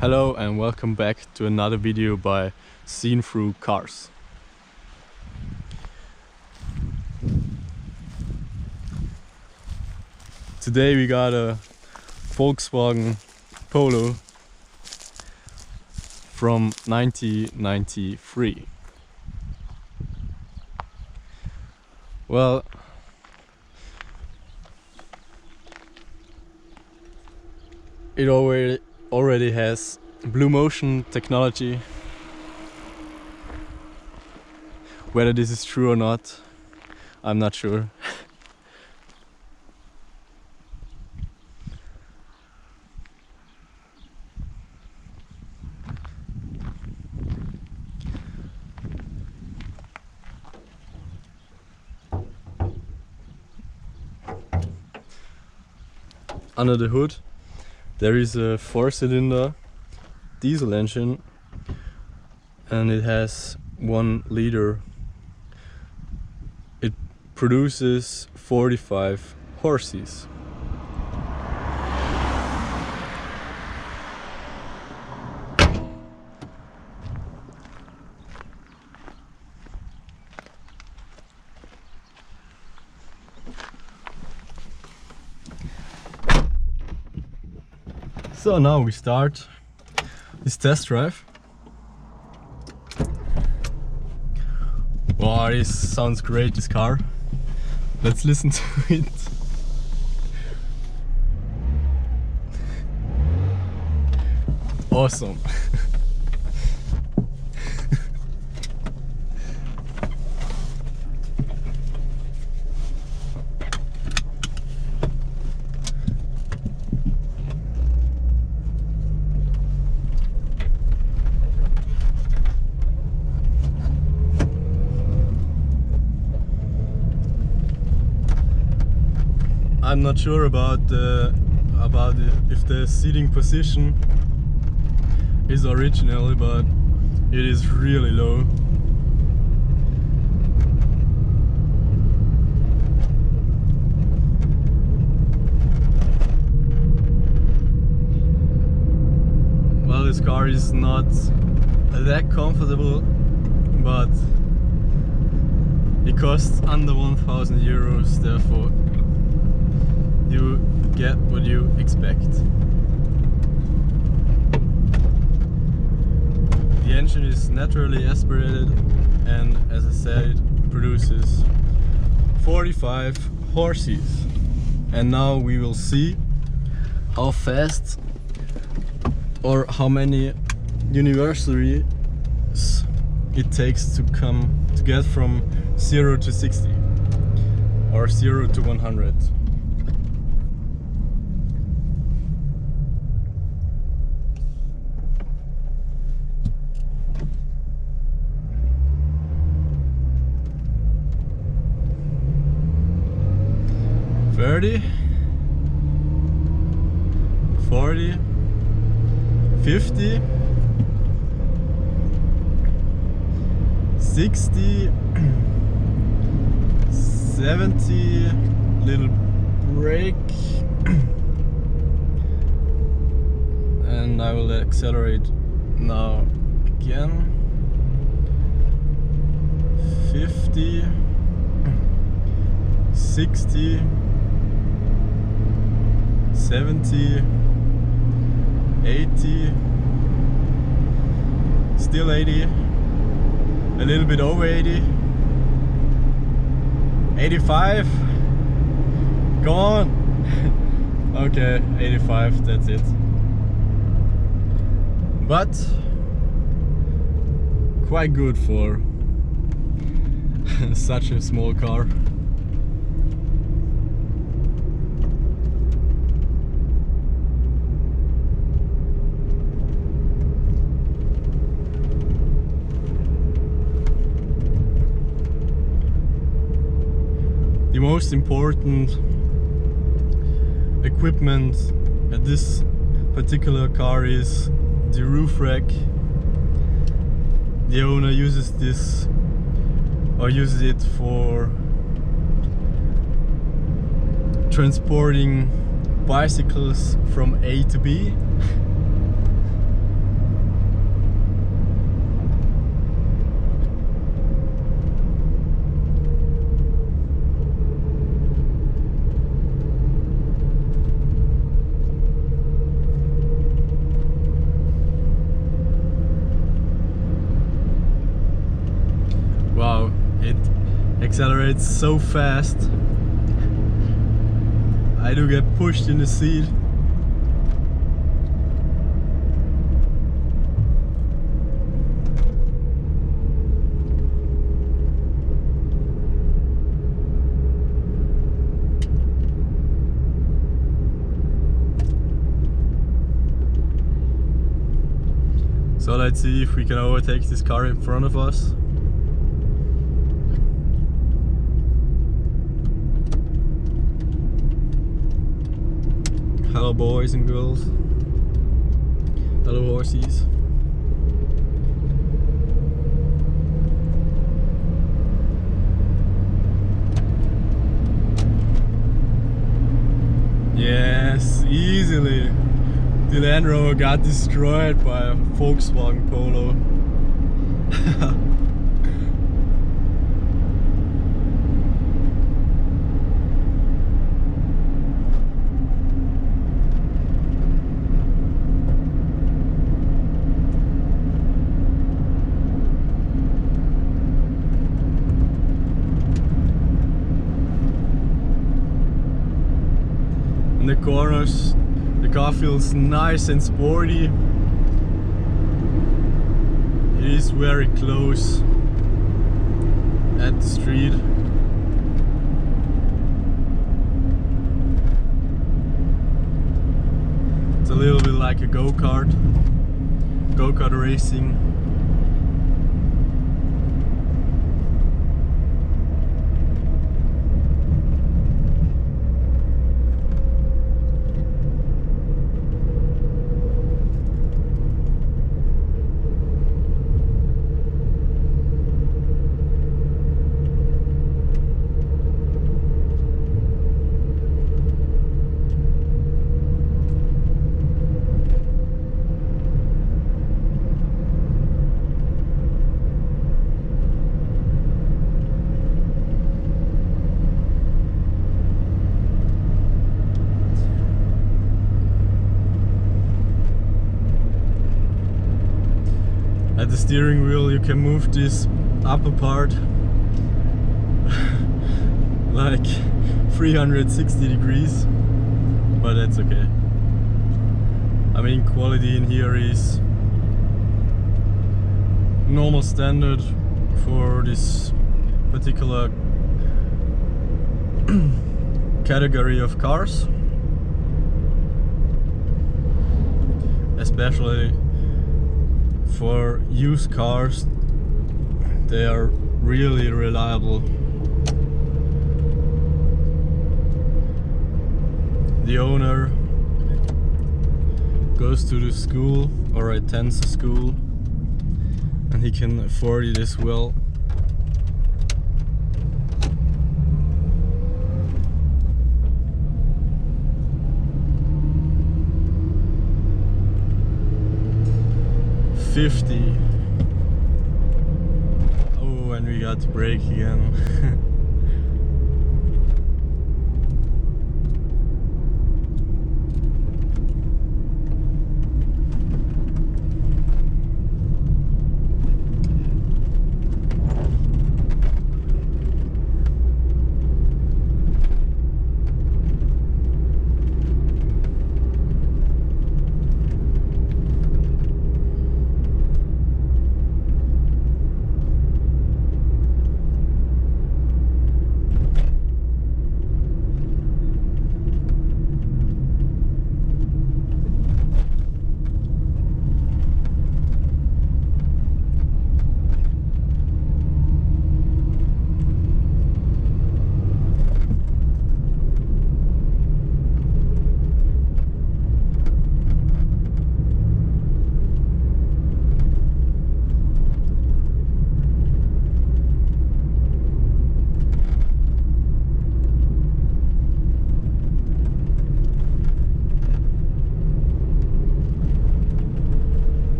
Hello and welcome back to another video by Seen Through Cars. Today we got a Volkswagen Polo from 1993. Well, it already has Bluemotion technology. Whether this is true or not, I'm not sure. Under the hood there is a 4-cylinder diesel engine and it has 1 liter. It produces 45 horses. So now we start this test drive. Wow, this sounds great, this car. Let's listen to it. Awesome. I'm not sure about if the seating position is original, but it is really low. Well, this car is not that comfortable, but it costs under 1,000 euros, therefore you get what you expect. The engine is naturally aspirated and, as I said, it produces 45 horses. And now we will see how fast or how many anniversaries it takes to get from 0 to 60 or 0 to 100. 30, 40, 50, 60, 70, little brake, and I will accelerate now again. 50, 60, 70, 80, still 80, a little bit over 80, 85, go on. Okay, 85, that's it. But quite good for such a small car. The most important equipment at this particular car is the roof rack. The owner uses this or uses it for transporting bicycles from A to B. accelerates so fast. I do get pushed in the seat. So let's see if we can overtake this car in front of us. Hello boys and girls. Hello horsies. Yes, easily. The Land Rover got destroyed by a Volkswagen Polo. In the corners, the car feels nice and sporty. It is very close at the street. It's a little bit like a go-kart racing. At the steering wheel you can move this upper part like 360 degrees, but that's okay. I mean, quality in here is normal standard for this particular category of cars, especially for used cars. They are really reliable. The owner goes to the school or attends the school, and he can afford it as well. Oh, and we got to brake again.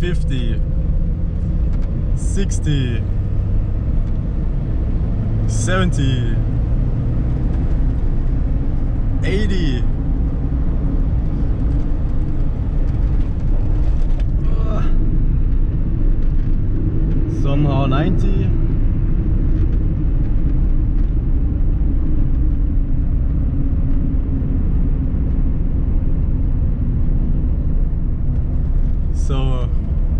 $50, $60, $70, $80. Somehow 90. So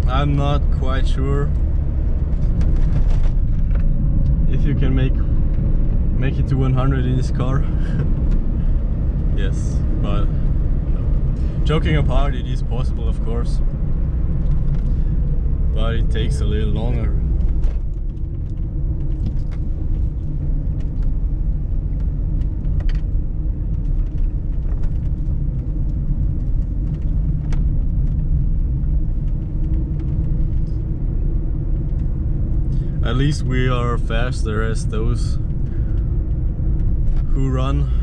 I'm not quite sure if you can make it to 100 in this car. Yes, but no. Joking apart, it is possible, of course, but it takes a little longer. At least we are faster as those who run.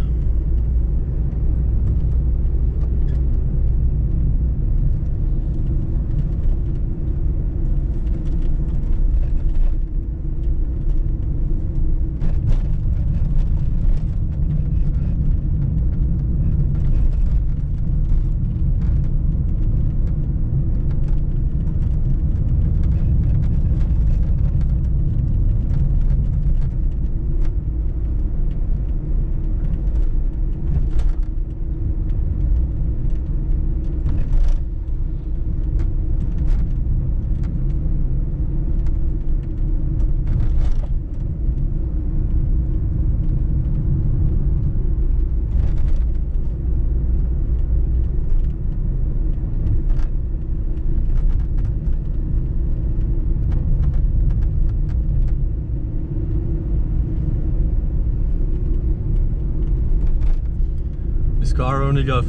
This car only got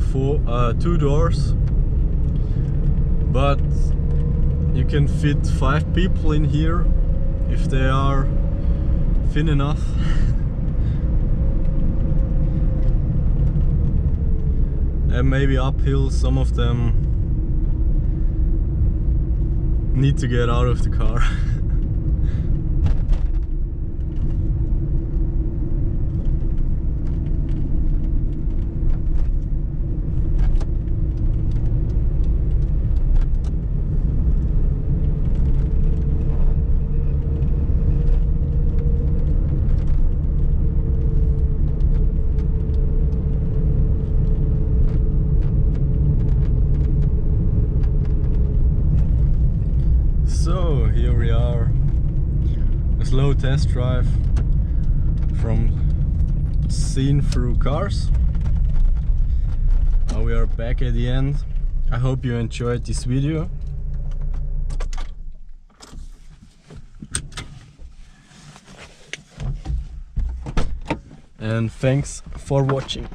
two doors, but you can fit 5 people in here if they are thin enough. And maybe uphill some of them need to get out of the car. So here we are, a slow test drive from Seen Through Cars. Now we are back at the end. I hope you enjoyed this video. And thanks for watching.